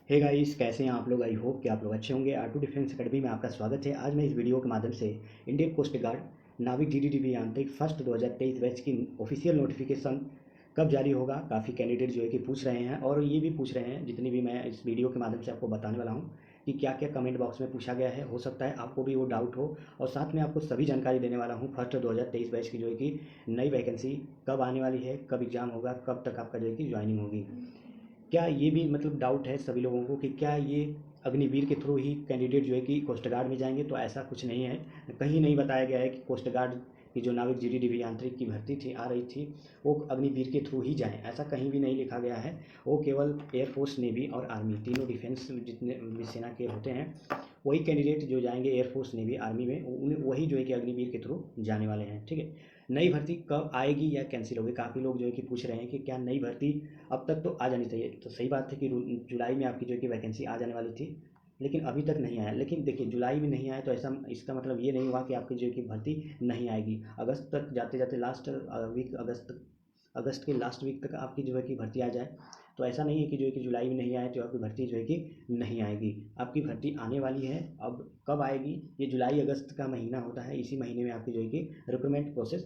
Hey guys, कैसे हैं आप लोग। आई होप कि आप लोग अच्छे होंगे। R2 डिफेंस एकेडमी में आपका स्वागत है। आज मैं इस वीडियो के माध्यम से इंडियन कोस्ट गार्ड नाविक GDDB आंतरिक फर्स्ट 2023 बैच की ऑफिशियल नोटिफिकेशन कब जारी होगा, काफ़ी कैंडिडेट जो है कि पूछ रहे हैं और ये भी पूछ रहे हैं, जितनी भी मैं इस वीडियो के माध्यम से आपको बताने वाला हूँ कि क्या क्या कमेंट बॉक्स में पूछा गया है। हो सकता है आपको भी वो डाउट हो, और साथ में आपको सभी जानकारी देने वाला हूँ फर्स्ट 2023 बैच की जो है कि नई वैकेंसी कब आने वाली है, कब एग्ज़ाम होगा, कब तक आपका जो है कि ज्वाइनिंग होगी। क्या ये भी मतलब डाउट है सभी लोगों को कि क्या ये अग्निवीर के थ्रू ही कैंडिडेट जो है कि कोस्ट गार्ड में जाएंगे, तो ऐसा कुछ नहीं है। कहीं नहीं बताया गया है कि कोस्ट गार्ड की जो नाविक GDDB आंतरिक की भर्ती थी आ रही थी वो अग्निवीर के थ्रू ही जाएं, ऐसा कहीं भी नहीं लिखा गया है। वो केवल एयरफोर्स, नेवी और आर्मी, तीनों डिफेंस जितने भी सेना के होते हैं वही कैंडिडेट जो जाएंगे एयरफोर्स, नेवी, आर्मी में, उन्हें वही जो है कि अग्निवीर के थ्रू जाने वाले हैं। ठीक है। नई भर्ती कब आएगी या कैंसिल होगी, काफ़ी लोग जो है कि पूछ रहे हैं कि क्या नई भर्ती अब तक तो आ जानी चाहिए। तो सही बात है कि जुलाई में आपकी जो है कि वैकेंसी आ जाने वाली थी, लेकिन अभी तक नहीं आया। लेकिन देखिए, जुलाई में नहीं आया तो ऐसा इसका मतलब ये नहीं हुआ कि आपकी जो है कि भर्ती नहीं आएगी। अगस्त तक जाते जाते लास्ट वीक, अगस्त के लास्ट वीक तक आपकी जो है कि भर्ती आ जाए। तो ऐसा नहीं है कि जो है कि जुलाई में नहीं आए तो आपकी भर्ती जो है कि नहीं आएगी। आपकी भर्ती आने वाली है। अब कब आएगी, ये जुलाई अगस्त का महीना होता है, इसी महीने में आपकी जो है कि रिक्रूटमेंट प्रोसेस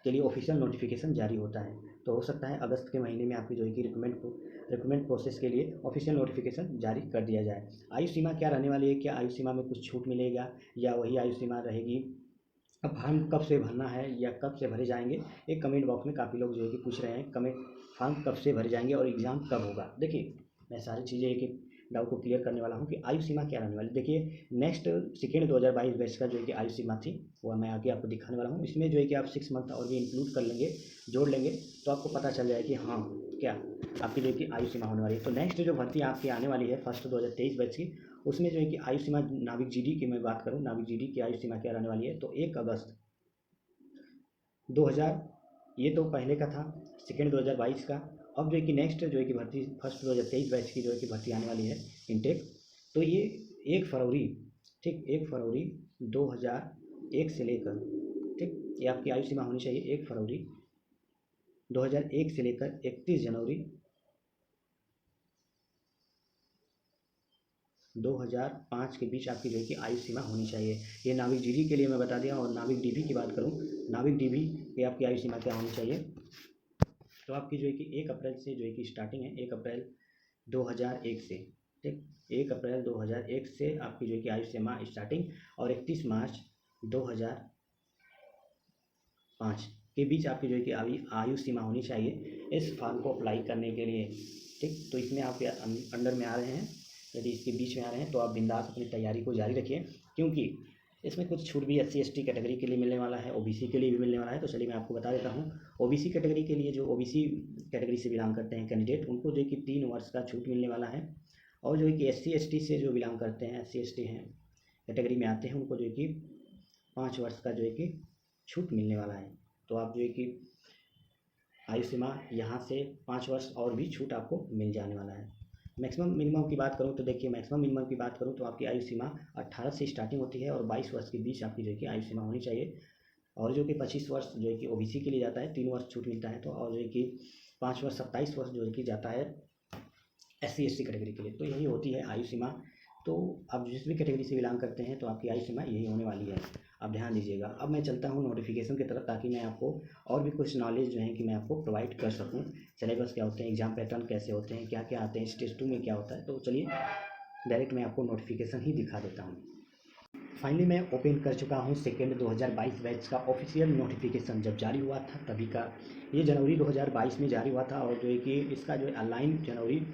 के लिए ऑफिशियल नोटिफिकेशन जारी होता है। तो हो सकता है अगस्त के महीने में आपकी जो है कि रिक्रूटमेंट प्रोसेस के लिए ऑफिशियल नोटिफिकेशन जारी कर दिया जाए। आयु सीमा क्या रहने वाली है, क्या आयु सीमा में कुछ छूट मिलेगा या वही आयु सीमा रहेगी, अब फॉर्म कब से भरना है या कब से भरे जाएंगे, एक कमेंट बॉक्स में काफ़ी लोग जो है कि पूछ रहे हैं कमेंट, फॉर्म कब से भरे जाएंगे और एग्ज़ाम कब होगा। देखिए, मैं सारी चीज़ें एक एक डाउट को क्लियर करने वाला हूँ कि आयु सीमा क्या रहने वाली। देखिए, नेक्स्ट सेकेंड 2022 बैच का जो है कि आयु सीमा थी वो मैं आगे आपको दिखाने वाला हूँ। इसमें जो है कि आप 6 मंथ और भी इंक्लूड कर लेंगे, जोड़ लेंगे, तो आपको पता चल जाए कि हाँ क्या आपकी जो है कि आयु सीमा होने वाली है। तो नेक्स्ट जो भर्ती आपकी आने वाली है फर्स्ट 2023 बैच की, उसमें जो है कि आयु सीमा नाविक GD की मैं बात करूँ, नाविक GD की आयु सीमा क्या रहने वाली है, तो 1 अगस्त 2000, ये तो पहले का था, सेकेंड 2022 का। अब जो है कि नेक्स्ट जो है कि भर्ती फर्स्ट 2023 बैच की जो है कि भर्ती आने वाली है इनटेक, तो ये 1 फरवरी, ठीक, 1 फरवरी 2001 से लेकर, ठीक, ये आपकी आयु सीमा होनी चाहिए 1 फरवरी 2001 से लेकर 31 जनवरी 2005 के बीच आपकी जो है कि आयु सीमा होनी चाहिए। ये नाविक GD के लिए मैं बता दिया। और नाविक DB की बात करूँ, नाविक DB की आपकी आयु सीमा क्या होनी चाहिए, तो आपकी जो है कि 1 अप्रैल से जो है कि स्टार्टिंग है, 1 अप्रैल 2001 से, ठीक, 1 अप्रैल 2001 से आपकी जो है कि आयु सीमा स्टार्टिंग, और 31 मार्च 2005 के बीच आपकी जो है कि आयु सीमा होनी चाहिए इस फॉर्म को अप्लाई करने के लिए। ठीक, तो इसमें आप अंडर में आ रहे हैं, यदि इसके बीच में आ रहे हैं तो आप बिंदास अपनी तैयारी को जारी रखिए, क्योंकि इसमें कुछ छूट भी SC ST कैटेगरी के लिए मिलने वाला है, OBC के लिए भी मिलने वाला है। तो चलिए मैं आपको बता देता हूँ। OBC कैटेगरी के लिए, जो OBC कैटेगरी से बिलोंग करते हैं कैंडिडेट, उनको जो है कि 3 वर्ष का छूट मिलने वाला है। और जो है कि SC ST से जो बिलोंग करते हैं, SC ST हैं कैटेगरी में आते हैं, उनको जो है कि 5 वर्ष का जो है कि छूट मिलने वाला है। तो आप जो है कि आयु सीमा यहाँ से 5 वर्ष और भी छूट आपको मिल जाने वाला है। मैक्सिमम मिनिमम की बात करूँ तो देखिए, मैक्सिमम मिनिमम की बात करूँ तो आपकी आयु सीमा 18 से स्टार्टिंग होती है और 22 वर्ष के बीच आपकी जो है कि आयु सीमा होनी चाहिए। और जो कि 25 वर्ष जो है कि OBC के लिए जाता है, 3 वर्ष छूट मिलता है। तो और जो है कि 5 वर्ष 27 वर्ष जो है कि जाता है SC ST कैटेगरी के लिए। तो यही होती है आयु सीमा। तो आप जिस भी कैटेगरी से बिलोंग करते हैं तो आपकी आयु सीमा यही होने वाली है, आप ध्यान दीजिएगा। अब मैं चलता हूँ नोटिफिकेशन की तरफ, ताकि मैं आपको और भी कुछ नॉलेज जो है कि मैं आपको प्रोवाइड कर सकूँ। सिलेबस क्या होते हैं, एग्जाम पैटर्न कैसे होते हैं, क्या क्या आते हैं, स्टेज 2 में क्या होता है। तो चलिए डायरेक्ट मैं आपको नोटिफिकेशन ही दिखा देता हूँ। फाइनली मैं ओपन कर चुका हूँ सेकेंड 2022 बैच का ऑफिशियल नोटिफिकेशन। जब जारी हुआ था तभी का, ये जनवरी 2022 में जारी हुआ था, और जो है कि इसका जो अलाइन जनवरी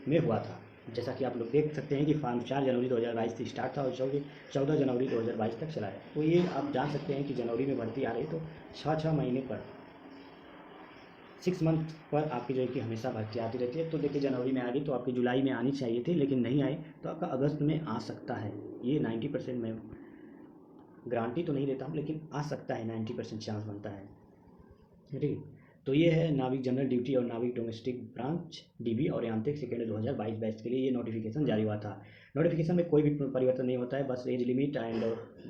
में हुआ था। जैसा कि आप लोग देख सकते हैं कि फॉर्म 4 जनवरी 2022 से स्टार्ट था और 14 जनवरी 2022 तक चला है। तो ये आप जान सकते हैं कि जनवरी में भर्ती आ रही, तो 6 महीने पर, 6 मंथ पर आपकी जो है कि हमेशा भर्ती आती रहती है। तो देखिए, जनवरी में आ गई तो आपकी जुलाई में आनी चाहिए थी, लेकिन नहीं आई, तो आपका अगस्त में आ सकता है। ये 90% मैं गारंटी तो नहीं देता हूँ, लेकिन आ सकता है, 90% चांस बनता है। ठीक, तो ये है नाविक जनरल ड्यूटी और नाविक डोमेस्टिक ब्रांच DB और यांत्रिक सेकेंड 2022 बैच के लिए ये नोटिफिकेशन जारी हुआ था। नोटिफिकेशन में कोई भी परिवर्तन नहीं होता है, बस एज लिमिट एंड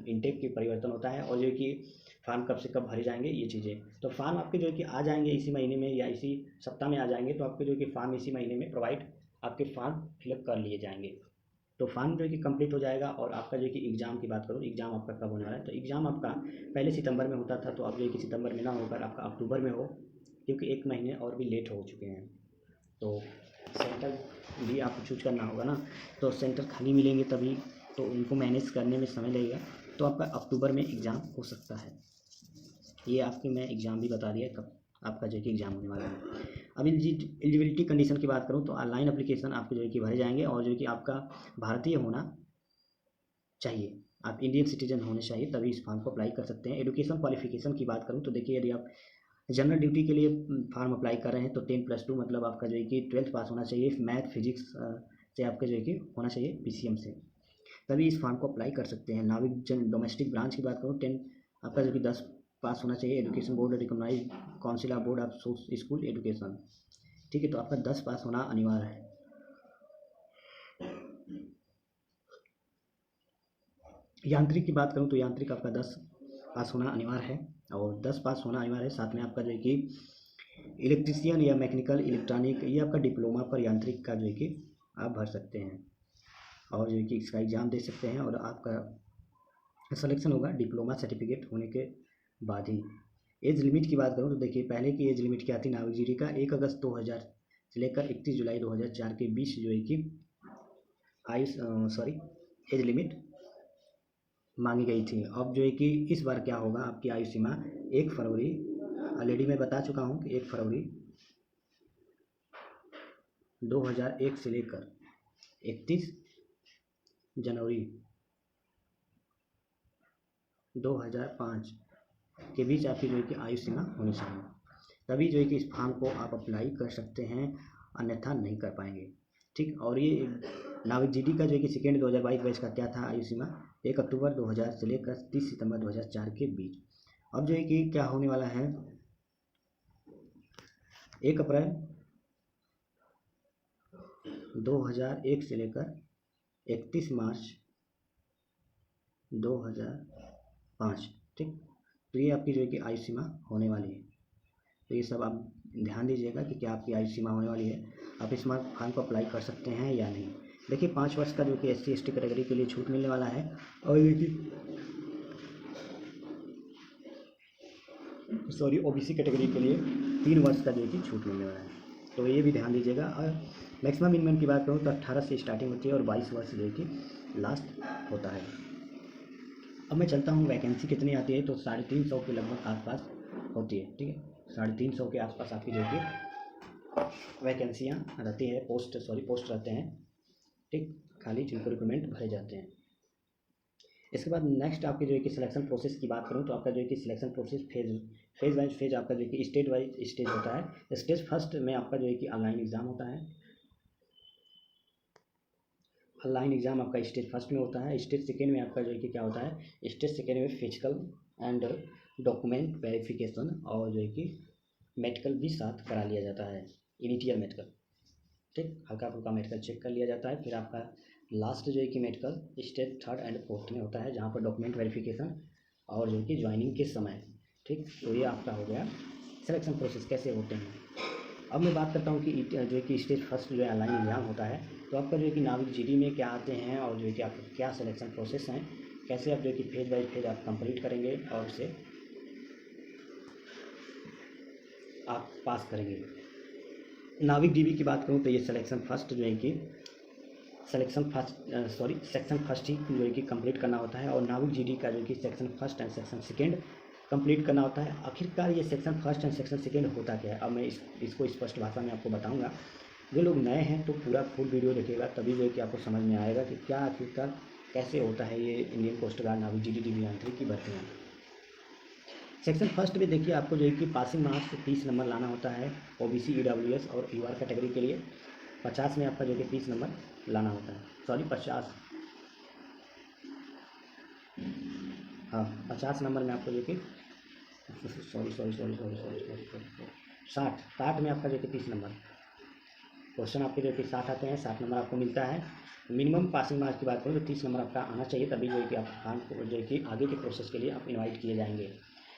इनटेक की परिवर्तन होता है, और जो कि फॉर्म कब से कब भरे जाएंगे ये चीज़ें। तो फॉर्म आपके जो है कि आ जाएंगे इसी महीने में या इसी सप्ताह में आ जाएंगे, तो आपके जो है कि फॉर्म इसी महीने में प्रोवाइड आपके फॉर्म फिलअप कर लिए जाएंगे। तो फॉर्म जो है कि कंप्लीट हो जाएगा। और आपका जो है कि एग्ज़ाम की बात करूँ, एग्ज़ाम आपका कब होने वाला है, तो एग्ज़ाम आपका पहले सितंबर में होता था, तो अब जो है कि सितंबर में ना होकर आपका अक्टूबर में हो, क्योंकि 1 महीने और भी लेट हो चुके हैं। तो सेंटर भी आपको चूज करना होगा ना, तो सेंटर खाली मिलेंगे तभी, तो उनको मैनेज करने में समय लगेगा। तो आपका अक्टूबर में एग्ज़ाम हो सकता है। ये आपके मैं एग्ज़ाम भी बता दिया कब आपका जो है कि एग्ज़ाम होने वाला है। अब एलिजिबिलिटी कंडीशन की बात करूँ, तो ऑनलाइन एप्लीकेशन आपके जो है कि भरे जाएंगे, और जो है कि आपका भारतीय होना चाहिए, आप इंडियन सिटीजन होने चाहिए, तभी इस फॉर्म को अप्लाई कर सकते हैं। एजुकेशन क्वालिफिकेशन की बात करूँ, तो देखिए यदि आप जनरल ड्यूटी के लिए फॉर्म अप्लाई कर रहे हैं, तो 10+2 मतलब आपका जो है कि 12th पास होना चाहिए, मैथ फिजिक्स से आपका जो है कि होना चाहिए PCM से, तभी इस फॉर्म को अप्लाई कर सकते हैं। नाविक जन डोमेस्टिक ब्रांच की बात करूँ, 10 आपका जो कि 10 पास होना चाहिए, education board recognise council of board of school education, ठीक है, तो आपका 10 पास होना अनिवार्य है। यांत्रिक की बात करूँ, तो यांत्रिक आपका 10 पास होना अनिवार्य है, और 10 पास होना अनिवार्य है। साथ में आपका जो है कि इलेक्ट्रीशियन या मैकेनिकल इलेक्ट्रॉनिक, ये आपका डिप्लोमा पर यांत्रिक का जो है कि आप भर सकते हैं, और जो है कि इसका एग्ज़ाम दे सकते हैं, और आपका सिलेक्शन होगा डिप्लोमा सर्टिफिकेट होने के बाद ही। एज लिमिट की बात करूँ, तो देखिए पहले की एज लिमिट क्या थी, नाविक जीडी का 1 अगस्त 2000 से लेकर 31 जुलाई 2004 के बीच जो है कि एज लिमिट मांगी गई थी। अब जो है कि इस बार क्या होगा, आपकी आयु सीमा 1 फरवरी, ऑलरेडी मैं बता चुका हूँ कि 1 फरवरी 2001 से लेकर 31 जनवरी 2005 के बीच आपकी जो है कि आयु सीमा होनी चाहिए, तभी जो है कि इस फॉर्म को आप अप्लाई कर सकते हैं, अन्यथा नहीं कर पाएंगे, ठीक। और ये नाविक जीडी का जो है कि सेकेंड 2022 बैच का क्या था आयु सीमा, 1 अक्टूबर 2000 से लेकर 30 सितंबर 2004 के बीच। अब जो है कि क्या होने वाला है, 1 अप्रैल 2001 से लेकर 31 मार्च 2005, ठीक। तो ये आपकी जो है कि आयु सीमा होने वाली है। तो ये सब आप ध्यान दीजिएगा कि क्या आपकी आयु सीमा होने वाली है, आप इस फॉर्म को अप्लाई कर सकते हैं या नहीं। देखिए 5 वर्ष का जो कि SC ST कैटेगरी के लिए छूट मिलने वाला है, और देखिए OBC कैटेगरी के लिए 3 वर्ष का जो है कि छूट मिलने वाला है, तो ये भी ध्यान दीजिएगा। और मैक्सिमम मिनिमम की बात करूँ तो 18 से स्टार्टिंग होती है, और 22 वर्ष जो है कि लास्ट होता है। अब मैं चलता हूँ वैकेंसी कितनी आती है, तो 350 के लगभग आसपास होती है, ठीक है, 350 के आसपास आपकी जो है कि वैकेंसियाँ रहती है, पोस्ट रहते हैं, ठीक, खाली जिनको रिक्रूटमेंट भरे जाते हैं। इसके बाद नेक्स्ट आपकी जो है कि सिलेक्शन प्रोसेस की बात करूँ, तो आपका जो है कि selection process phase wise phase आपका जो है कि स्टेज वाइज स्टेज होता है। स्टेज फर्स्ट में आपका जो है कि ऑनलाइन एग्ज़ाम होता है, ऑनलाइन एग्ज़ाम आपका स्टेज फर्स्ट में होता है। स्टेज सेकेंड में आपका जो है कि क्या होता है, स्टेज सेकेंड में फिजिकल एंड डॉक्यूमेंट वेरिफिकेशन, और जो है कि मेडिकल भी साथ करा लिया जाता है, इनिशियल मेडिकल, ठीक, हल्का फुल्का मेडिकल चेक कर लिया जाता है। फिर आपका लास्ट जो है कि medical stage third and fourth में होता है, जहाँ पर डॉक्यूमेंट वेरिफिकेशन और जो है कि ज्वाइनिंग के समय, ठीक। तो ये आपका हो गया सिलेक्शन प्रोसेस कैसे होते हैं। अब मैं बात करता हूँ कि जो है कि स्टेज फर्स्ट जो है ऑनलाइन एग्ज़ाम होता है, तो आपका जो है कि नाविक जीडी में क्या आते हैं, और जो है कि आपका क्या सिलेक्शन प्रोसेस हैं, कैसे आप जो है कि फेज बाई फेज आप कंप्लीट करेंगे और उसे आप पास करेंगे। नाविक डीबी की बात करूँ, तो ये सेक्शन फर्स्ट जो है कि सेक्शन फर्स्ट ही जो है कि कंप्लीट करना होता है, और नाविक जीडी का जो है कि section first and section second complete करना होता है। आखिरकार ये section first and section second होता क्या है, अब मैं इसको स्पष्ट भाषा में आपको बताऊंगा। जो लोग नए हैं तो पूरा फुल वीडियो देखिएगा, तभी जो है कि आपको समझ में आएगा कि क्या आखिरकार कैसे होता है ये इंडियन कोस्ट गार्ड नाविक जीडी डीबी यांत्रिक की भर्ती है। सेक्शन फर्स्ट में देखिए आपको जो है कि पासिंग मार्क्स 30 नंबर लाना होता है, OBC EWS और UR कैटेगरी के लिए 50 में आपका जो कि 30 नंबर लाना होता है, 50 50 नंबर में आपको जो कि 60 में आपका जो कि 30 नंबर क्वेश्चन आपके जो कि 60 आते हैं, 60 नंबर आपको मिलता है। मिनिमम पासिंग मार्क्स की बात करूँ तो 30 नंबर आपका आना चाहिए, तभी जो है कि आप फॉर्म को जो है कि आगे के प्रोसेस के लिए आप इनवाइट किए जाएंगे।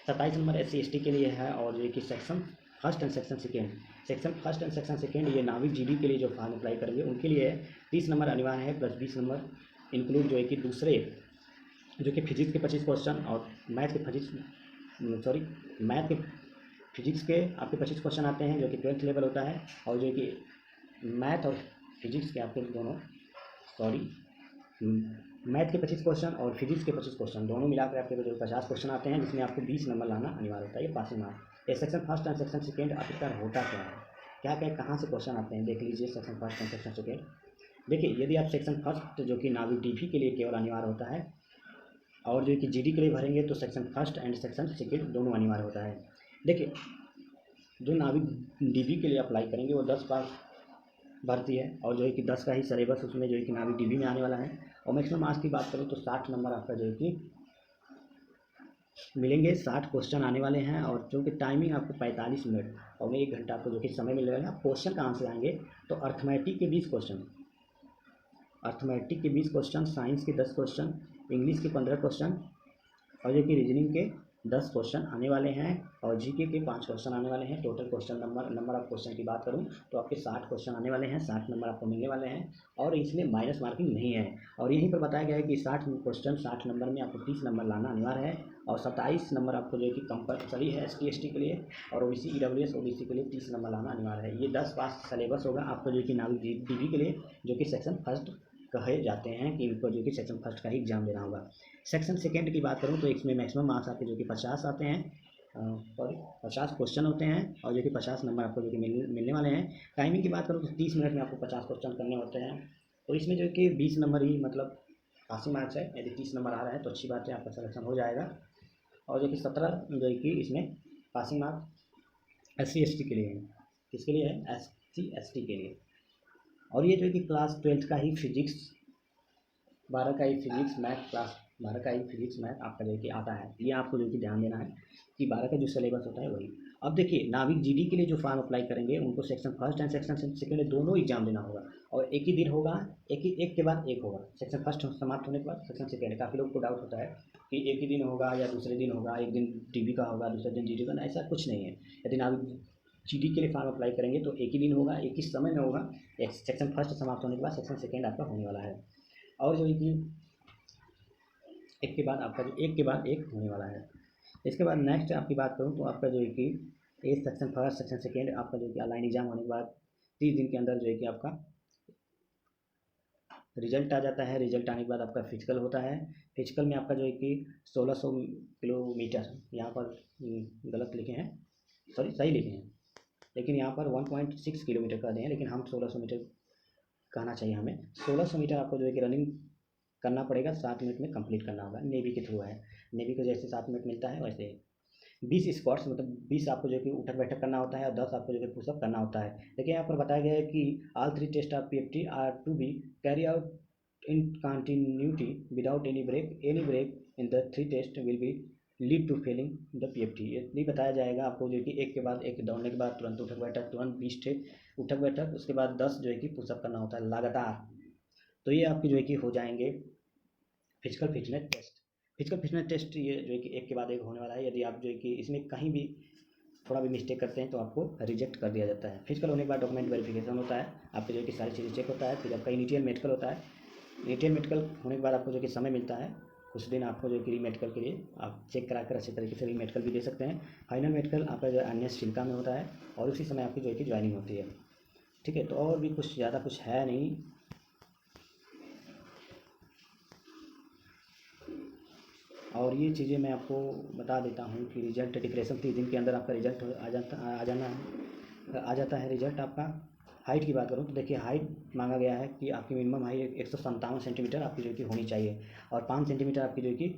27 नंबर SC ST के लिए है, और जो है कि section first and section second section first and section second ये नाविक जीडी के लिए जो फॉर्म अप्लाई करेंगे उनके लिए 30 नंबर अनिवार्य है, प्लस 20 नंबर इंक्लूड जो है कि दूसरे जो कि फिजिक्स के 25 क्वेश्चन और मैथ के फिजिक्स के आपके 25 क्वेश्चन आते हैं जो कि 12th लेवल होता है, और जो कि मैथ और फिजिक्स के आपके दोनों मैथ के 25 क्वेश्चन और फिजिक्स के 25 क्वेश्चन दोनों मिलाकर आपके जो 50 क्वेश्चन आते हैं, जिसमें आपको 20 नंबर लाना अनिवार्य होता है, ये पासिंग मार्क। ये section first and section second आखिरकार होता क्या है, क्या क्या कहाँ से क्वेश्चन आते हैं, देख लीजिए section first and section second. देखिए, यदि आप सेक्शन फर्स्ट जो कि नाविक डीपी के लिए केवल अनिवार्य होता है और जो कि जीडी के लिए भरेंगे तो section first and section second दोनों अनिवार्य होता है। देखिए, जो नाविक डीबी के लिए अप्लाई करेंगे वो 10 पास भर्ती है, और जो है कि 10 का ही सिलेबस उसमें जो है कि नाविक डीबी में आने वाला है। और मैक्सिमम मार्क्स की बात करूँ तो 60 नंबर आपका जो है कि मिलेंगे, 60 क्वेश्चन आने वाले हैं, और जो कि टाइमिंग आपको 45 मिनट और 1 घंटा आपको जो कि समय मिल रहा है। क्वेश्चन कहाँ से आएंगे तो अर्थमेटिक के 20 क्वेश्चन, साइंस के 10 क्वेश्चन, इंग्लिश के 15 क्वेश्चन, और जो कि रीजनिंग के 10 क्वेश्चन आने वाले हैं, और जीके के 5 क्वेश्चन आने वाले हैं। Total question number of question की बात करूं तो आपके 60 क्वेश्चन आने वाले हैं, 60 नंबर आपको मिलने वाले हैं, और इसमें माइनस मार्किंग नहीं है। और यहीं पर बताया गया है कि 60 क्वेश्चन 60 नंबर में आपको 30 नंबर लाना अनिवार्य है, और 27 नंबर आपको जो है कि कंपलसरी है ST ST के लिए, और OBC EWS OBC के लिए 30 नंबर लाना अनिवार्य है। ये 10 पास सिलेबस होगा आपको जो कि नाविक डीबी के लिए, जो कि सेक्शन फर्स्ट कहे जाते हैं कि इनको जो कि सेक्शन फर्स्ट का ही एग्जाम देना होगा। सेक्शन सेकेंड की बात करूं तो इसमें मैक्सिमम मार्क्स आपके जो कि 50 आते हैं, 50 क्वेश्चन होते हैं, और जो कि 50 नंबर आपको जो कि मिलने वाले हैं। टाइमिंग की बात करूं तो 30 मिनट में आपको 50 क्वेश्चन करने होते हैं, तो इसमें जो कि 20 नंबर ही मतलब पासिंग मार्क्स है। यदि 30 नंबर आ रहा है तो अच्छी बात है, आपका सिलेक्शन हो जाएगा। और जो कि 17 जो है कि इसमें पासिंग मार्क्स SC ST के लिए है। किसके लिए है? SC ST के लिए। और ये जो कि क्लास 12 का ही फिजिक्स, 12 का ही फिजिक्स मैथ, क्लास 12 का ही फिजिक्स मैथ आपका जो कि आता है। ये आपको जो कि ध्यान देना है कि 12 का जो सिलेबस होता है वही। अब देखिए, नाविक जीडी के लिए जो फॉर्म अप्लाई करेंगे उनको section first and section second दोनों एग्जाम देना होगा, और एक ही दिन होगा, एक के बाद एक होगा। सेक्शन फर्स्ट समाप्त होने के बाद सेक्शन सेकेंड। काफ़ी लोग को डाउट होता है कि एक ही दिन होगा या दूसरे दिन होगा, एक दिन टीवी का होगा दूसरे दिन जीडी का, ऐसा कुछ नहीं है। यदि नाविक जीडी के लिए फॉर्म अप्लाई करेंगे तो एक ही दिन होगा, एक ही समय में होगा। एक सेक्शन फर्स्ट समाप्त होने के बाद सेक्शन सेकेंड आपका होने वाला है, और जो है कि एक के बाद आपका जो एक के बाद एक होने वाला है। इसके बाद नेक्स्ट आपकी बात करूँ तो आपका जो है कि एक सेक्शन फर्स्ट सेक्शन सेकेंड आपका जो कि ऑनलाइन एग्जाम होने के बाद 30 दिन के अंदर जो है कि आपका रिजल्ट आ जाता है। रिजल्ट आने के बाद आपका फिजिकल होता है। फिजिकल में आपका जो है कि 1600 किलोमीटर, यहाँ पर गलत लिखे हैं, सॉरी सही लिखे हैं, लेकिन यहाँ पर 1.6 किलोमीटर कर दें हैं, लेकिन हम 1600 मीटर कहना चाहिए हमें। 1600 मीटर आपको जो है कि रनिंग करना पड़ेगा, 7 मिनट में कंप्लीट करना होगा। नेवी के थ्रू है, नेवी को जैसे 7 मिनट मिलता है वैसे 20 स्क्वाट्स मतलब 20 आपको जो कि उठक बैठक करना होता है, और 10 आपको जो कि पुशअप करना होता है। देखिए, यहाँ पर बताया गया है कि all 3 test of PFT are to be carry out in continuity without any break in the 3 test will be lead to failing the PFT। ये नहीं बताया जाएगा आपको जो कि एक के बाद एक दौड़ने के बाद तुरंत उठक बैठक, तुरंत 20 उठक बैठक, उसके बाद 10 जो है कि पुशअप करना होता है लगातार। तो ये आपकी जो है कि हो जाएंगे physical fitness test. Physical fitness test ये जो है कि एक के बाद एक होने वाला है। यदि आप जो है कि इसमें कहीं भी थोड़ा भी मिस्टेक करते हैं तो आपको रिजेक्ट कर दिया जाता है। फिजिकल होने के बाद डॉक्यूमेंट वेरिफिकेशन होता है, आपके जो है कि सारी चीज़ें चेक होता है। फिर आपका इनिशियल मेडिकल होता है। इनिशियल मेडिकल होने के बाद आपको जो कि समय मिलता है कुछ दिन, आपको जो कि री मेडिकल के लिए आप चेक करा कर अच्छे तरीके से री मेडिकल भी दे सकते हैं। फाइनल मेडिकल आपका जो अन्य शिल्का में होता है, और उसी समय आपकी जो है कि ज्वाइनिंग होती है। ठीक है, तो और भी कुछ ज़्यादा कुछ है नहीं। और ये चीज़ें मैं आपको बता देता हूँ कि रिजल्ट डिक्लेरेशन 30 दिन के अंदर आपका रिजल्ट आ जाता है रिजल्ट आपका। हाइट की बात करूँ तो देखिए, हाइट मांगा गया है कि आपकी मिनिमम हाइट 157 सेंटीमीटर आपकी जो कि होनी चाहिए, और 5 सेंटीमीटर आपकी जो कि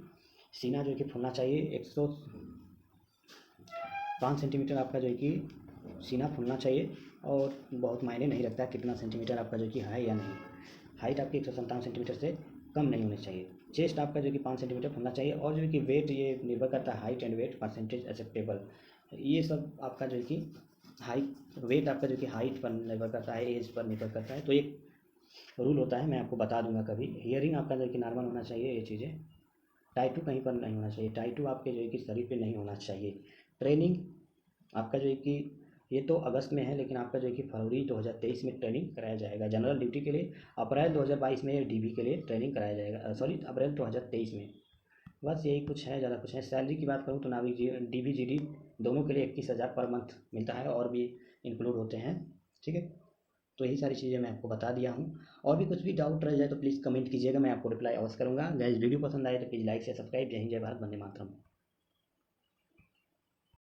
सीना जो कि फूलना चाहिए। 105 सेंटीमीटर आपका जो है कि सीना फूलना चाहिए, और बहुत मायने नहीं रखता है कितना सेंटीमीटर आपका जो कि है या नहीं। हाइट आपकी 157 सेंटीमीटर से कम नहीं होनी चाहिए। चेस्ट आपका जो कि 5 सेंटीमीटर होना चाहिए, और जो कि वेट ये निर्भर करता है height and wait percentage acceptable. ये सब आपका जो कि हाइट वेट आपका जो कि हाइट पर निर्भर करता है, एज पर निर्भर करता है। तो एक रूल होता है, मैं आपको बता दूंगा कभी। हियरिंग आपका जो कि नॉर्मल होना चाहिए, ये चीज़ें। टाइटू कहीं पर नहीं होना चाहिए, टाइटू आपके जो है कि शरीर पर नहीं होना चाहिए। ट्रेनिंग आपका जो है कि ये तो अगस्त में है, लेकिन आपका जो है कि फरवरी 2023 में ट्रेनिंग कराया जाएगा जनरल ड्यूटी के लिए। अप्रैल 2022 में डीबी के लिए ट्रेनिंग कराया जाएगा, सॉरी अप्रैल 2023 में। बस यही कुछ है, ज़्यादा कुछ है। सैलरी की बात करूँ तो नाविक जी डीबी जीडी दोनों के लिए 21,000 पर मंथ मिलता है, और भी इंक्लूड होते हैं। ठीक है, तो यही सारी चीज़ें मैं आपको बता दिया हूँ। और भी कुछ भी डाउट रह जाए तो प्लीज़ कमेंट कीजिएगा, मैं आपको रिप्लाई अवश्य करूँगा। गाइस वीडियो पसंद आए तो प्लीज़ लाइक से सब्सक्राइब। जय हिंद, जय भारत, वंदे मातरम।